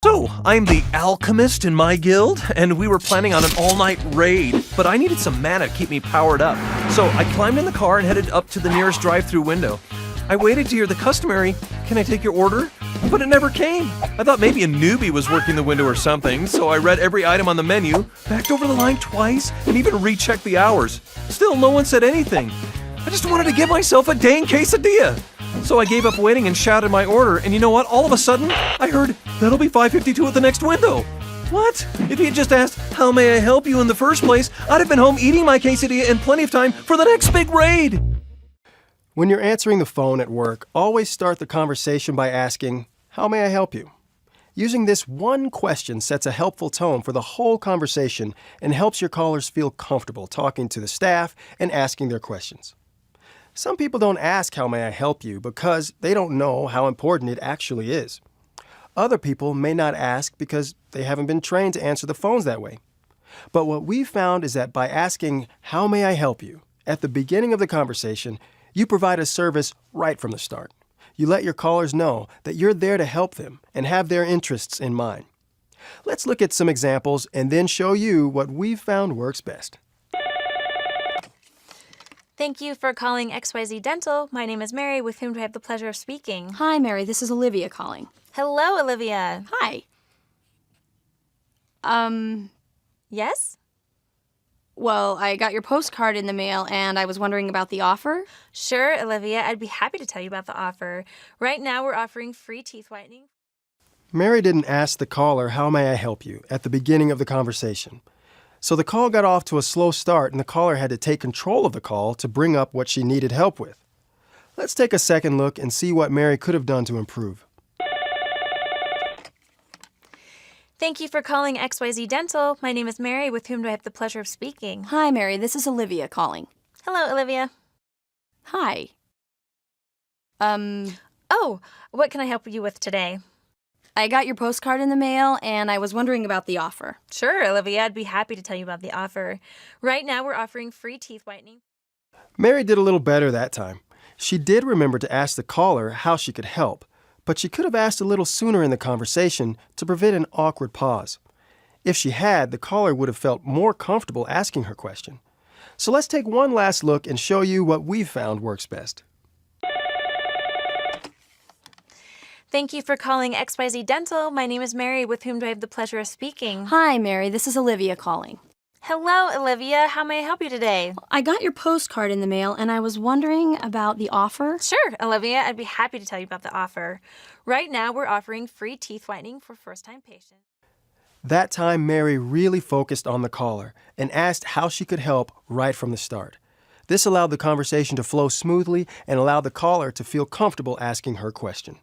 So, I'm the alchemist in my guild, and we were planning on an all-night raid, but I needed some mana to keep me powered up. So, I climbed in the car and headed up to the nearest drive-thru window. I waited to hear the customary, "Can I take your order?" But it never came. I thought maybe a newbie was working the window or something, so I read every item on the menu, backed over the line twice, and even rechecked the hours. Still, no one said anything. I just wanted to get myself a dang quesadilla. So I gave up waiting and shouted my order, and you know what? All of a sudden, I heard, "That'll be $5.52 at the next window." What? If he had just asked, "How may I help you?" in the first place, I'd have been home eating my quesadilla in plenty of time for the next big raid. When you're answering the phone at work, always start the conversation by asking, "How may I help you?" Using this one question sets a helpful tone for the whole conversation and helps your callers feel comfortable talking to the staff and asking their questions. Some people don't ask "How may I help you?" because they don't know how important it actually is. Other people may not ask because they haven't been trained to answer the phones that way. But what we found is that by asking "How may I help you?" at the beginning of the conversation, you provide a service right from the start. You let your callers know that you're there to help them and have their interests in mind. Let's look at some examples and then show you what we've found works best. Thank you for calling XYZ Dental. My name is Mary, with whom do I have the pleasure of speaking? Hi, Mary. This is Olivia calling. Hello, Olivia. Hi. Yes? Well, I got your postcard in the mail, and I was wondering about the offer. Sure, Olivia. I'd be happy to tell you about the offer. Right now, we're offering free teeth whitening. Mary didn't ask the caller, "How may I help you?" at the beginning of the conversation. So the call got off to a slow start, and the caller had to take control of the call to bring up what she needed help with. Let's take a second look and see what Mary could have done to improve. Thank you for calling XYZ Dental. My name is Mary, with whom do I have the pleasure of speaking? Hi, Mary. This is Olivia calling. Hello, Olivia. Hi. Oh, what can I help you with today? I got your postcard in the mail, and I was wondering about the offer. Sure, Olivia. I'd be happy to tell you about the offer. Right now, we're offering free teeth whitening. Mary did a little better that time. She did remember to ask the caller how she could help, but she could have asked a little sooner in the conversation to prevent an awkward pause. If she had, the caller would have felt more comfortable asking her question. So let's take one last look and show you what we've found works best. Thank you for calling XYZ Dental. My name is Mary, with whom do I have the pleasure of speaking? Hi, Mary. This is Olivia calling. Hello, Olivia. How may I help you today? I got your postcard in the mail, and I was wondering about the offer. Sure, Olivia. I'd be happy to tell you about the offer. Right now, we're offering free teeth whitening for first-time patients. That time, Mary really focused on the caller and asked how she could help right from the start. This allowed the conversation to flow smoothly and allowed the caller to feel comfortable asking her question.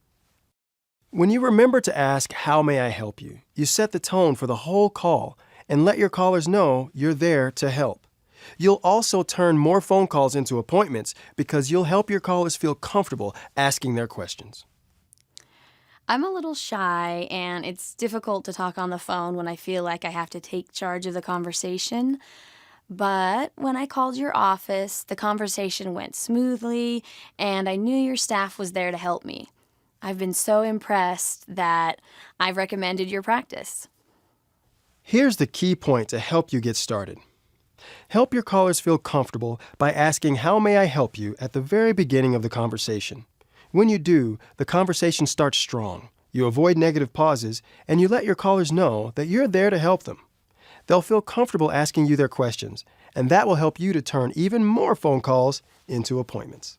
When you remember to ask, "How may I help you?" you set the tone for the whole call and let your callers know you're there to help. You'll also turn more phone calls into appointments because you'll help your callers feel comfortable asking their questions. I'm a little shy, and it's difficult to talk on the phone when I feel like I have to take charge of the conversation. But when I called your office, the conversation went smoothly, and I knew your staff was there to help me. I've been so impressed that I've recommended your practice. Here's the key point to help you get started. Help your callers feel comfortable by asking, "How may I help you?" at the very beginning of the conversation. When you do, the conversation starts strong. You avoid negative pauses, and you let your callers know that you're there to help them. They'll feel comfortable asking you their questions, and that will help you to turn even more phone calls into appointments.